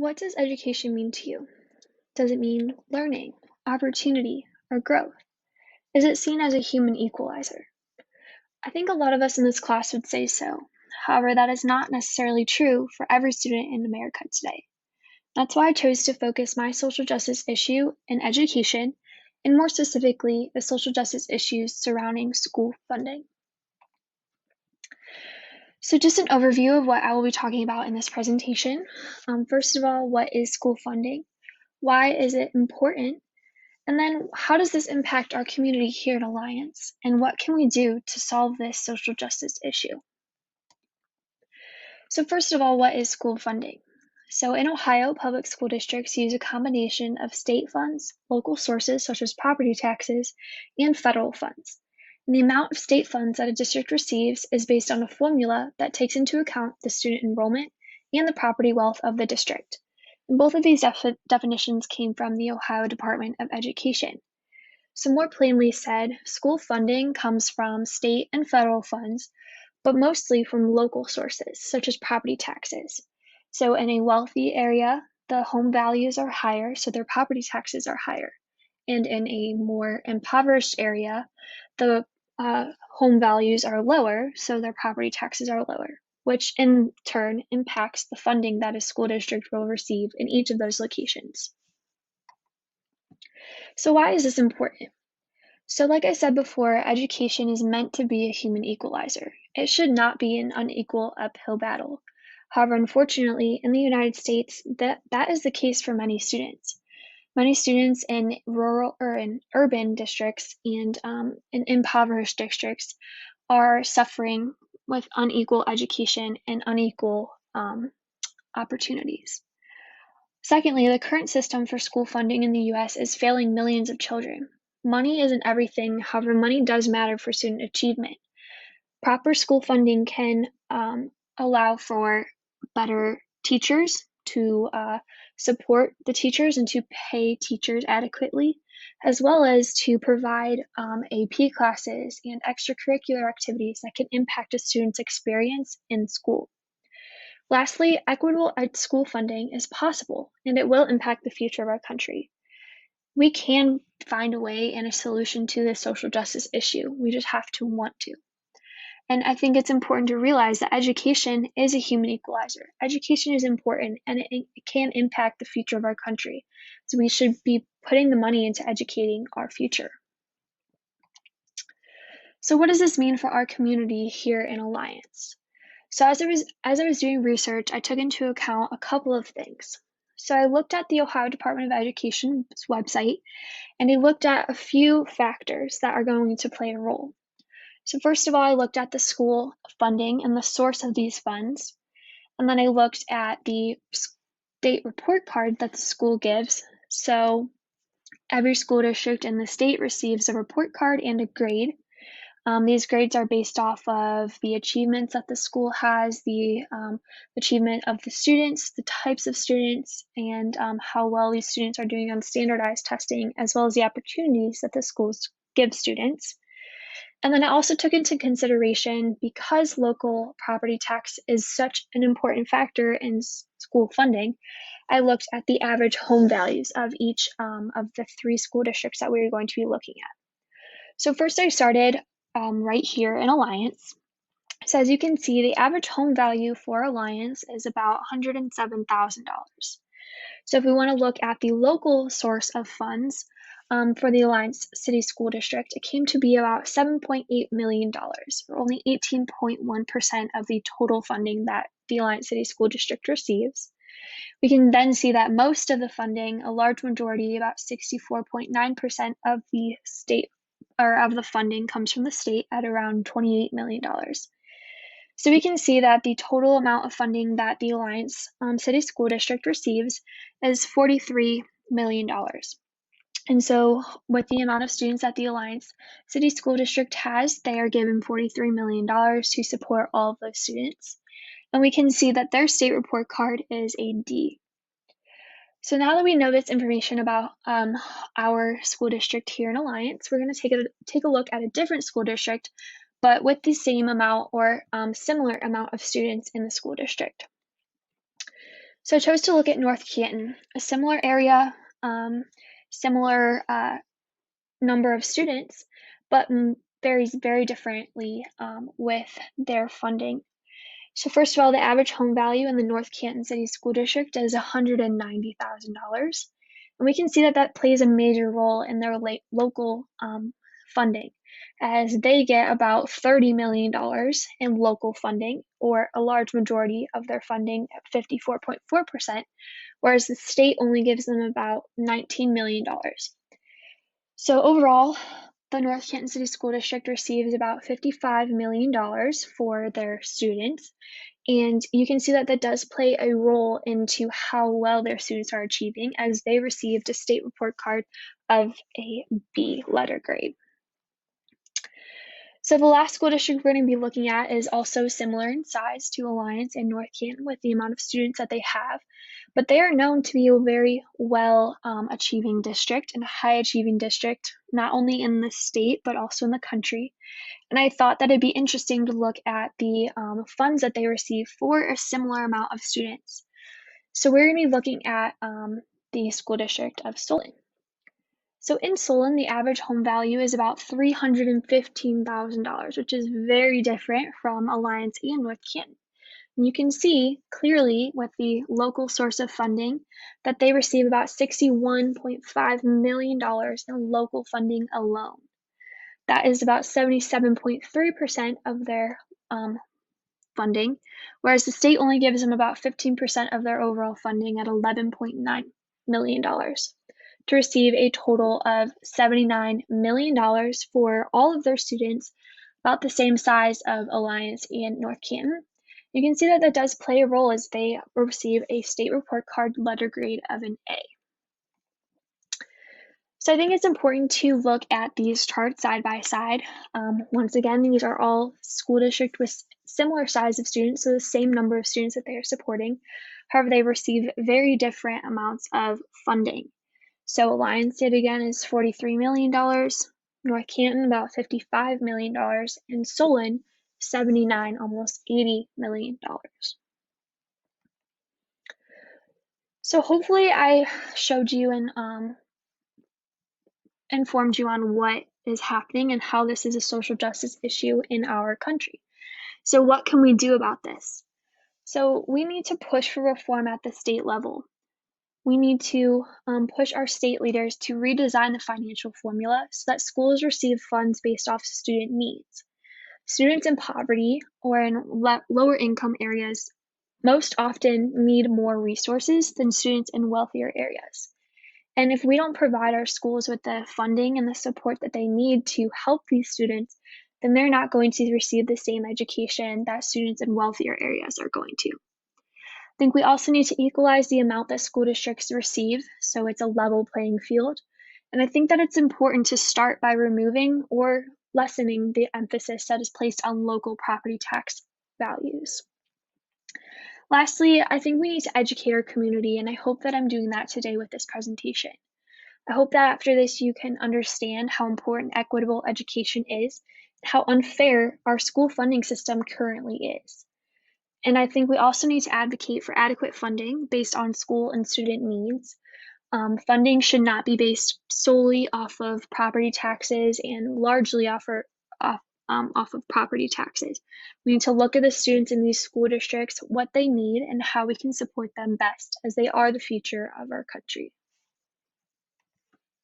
What does education mean to you? Does it mean learning, opportunity, or growth? Is it seen as a human equalizer? I think a lot of us in this class would say so. However, that is not necessarily true for every student in America today. That's why I chose to focus my social justice issue in education, and more specifically, the social justice issues surrounding school funding. So just an overview of what I will be talking about in this presentation. First of all, what is school funding? Why is it important? And then how does this impact our community here at Alliance? And what can we do to solve this social justice issue? So first of all, what is school funding? So in Ohio, public school districts use a combination of state funds, local sources such as property taxes, and federal funds. And the amount of state funds that a district receives is based on a formula that takes into account the student enrollment and the property wealth of the district. And both of these definitions came from the Ohio Department of Education. So more plainly said, school funding comes from state and federal funds, but mostly from local sources, such as property taxes. So in a wealthy area, the home values are higher, so their property taxes are higher. And in a more impoverished area, the home values are lower, so their property taxes are lower, which in turn impacts the funding that a school district will receive in each of those locations. So why is this important? So like I said before, education is meant to be a human equalizer. It should not be an unequal uphill battle. However, unfortunately, in the United States, that is the case for many students. Many students in rural or in urban districts and in impoverished districts are suffering with unequal education and unequal opportunities. Secondly, the current system for school funding in the US is failing millions of children. Money isn't everything, however, money does matter for student achievement. Proper school funding can allow for better teachers to support the teachers and to pay teachers adequately, as well as to provide AP classes and extracurricular activities that can impact a student's experience in school. Lastly, equitable school funding is possible, and it will impact the future of our country. We can find a way and a solution to this social justice issue. We just have to want to. And I think it's important to realize that education is a human equalizer. Education is important and it can impact the future of our country. So we should be putting the money into educating our future. So what does this mean for our community here in Alliance? So as I was doing research, I took into account a couple of things. So I looked at the Ohio Department of Education's website, and I looked at a few factors that are going to play a role. So first of all, I looked at the school funding and the source of these funds. And then I looked at the state report card that the school gives. So every school district in the state receives a report card and a grade. These grades are based off of the achievements that the school has, the achievement of the students, the types of students, and how well these students are doing on standardized testing, as well as the opportunities that the schools give students. And then I also took into consideration, because local property tax is such an important factor in school funding, I looked at the average home values of each of the 3 school districts that we were going to be looking at. So first I started right here in Alliance. So as you can see, the average home value for Alliance is about $107,000. So if we want to look at the local source of funds for the Alliance City School District, it came to be about $7.8 million, or only 18.1% of the total funding that the Alliance City School District receives. We can then see that most of the funding, a large majority, about 64.9% of the state or of the funding comes from the state at around $28 million. So we can see that the total amount of funding that the Alliance City School District receives is $43 million. And so with the amount of students that the Alliance City School District has, they are given $43 million to support all of those students. And we can see that their state report card is a D. So now that we know this information about our school district here in Alliance, we're going to take a look at a different school district, but with the same amount or similar amount of students in the school district. So I chose to look at North Canton, a similar area, similar number of students, but varies very differently with their funding. So first of all, the average home value in the North Canton City School District is $190,000. And we can see that that plays a major role in their local funding, as they get about $30 million in local funding, or a large majority of their funding at 54.4%, whereas the state only gives them about $19 million. So overall, the North Canton City School District receives about $55 million for their students. And you can see that that does play a role into how well their students are achieving, as they received a state report card of a B letter grade. So the last school district we're going to be looking at is also similar in size to Alliance and North Canton with the amount of students that they have, but they are known to be a very well achieving district and a high achieving district, not only in the state but also in the country. And I thought that it'd be interesting to look at the funds that they receive for a similar amount of students. So we're going to be looking at the school district of Solon. So in Solon, the average home value is about $315,000, which is very different from Alliance and North Canton. And you can see clearly with the local source of funding that they receive about $61.5 million in local funding alone. That is about 77.3% of their funding, whereas the state only gives them about 15% of their overall funding at $11.9 million, to receive a total of $79 million for all of their students, about the same size of Alliance and North Canton. You can see that that does play a role, as they receive a state report card letter grade of an A. So I think it's important to look at these charts side by side. Once again, these are all school districts with similar size of students, so the same number of students that they are supporting. However, they receive very different amounts of funding. So Alliance, yet again, is $43 million, North Canton about $55 million, and Solon $79, almost $80 million. So hopefully I showed you and informed you on what is happening and how this is a social justice issue in our country. So what can we do about this? So we need to push for reform at the state level. We need to push our state leaders to redesign the financial formula so that schools receive funds based off student needs. Students in poverty or in lower income areas most often need more resources than students in wealthier areas. And if we don't provide our schools with the funding and the support that they need to help these students, then they're not going to receive the same education that students in wealthier areas are going to. I think we also need to equalize the amount that school districts receive, so it's a level playing field. And I think that it's important to start by removing or lessening the emphasis that is placed on local property tax values. Lastly, I think we need to educate our community, and I hope that I'm doing that today with this presentation. I hope that after this you can understand how important equitable education is, how unfair our school funding system currently is. And I think we also need to advocate for adequate funding based on school and student needs. Funding should not be based solely off of property taxes and largely off of property taxes. We need to look at the students in these school districts, what they need, and how we can support them best, as they are the future of our country.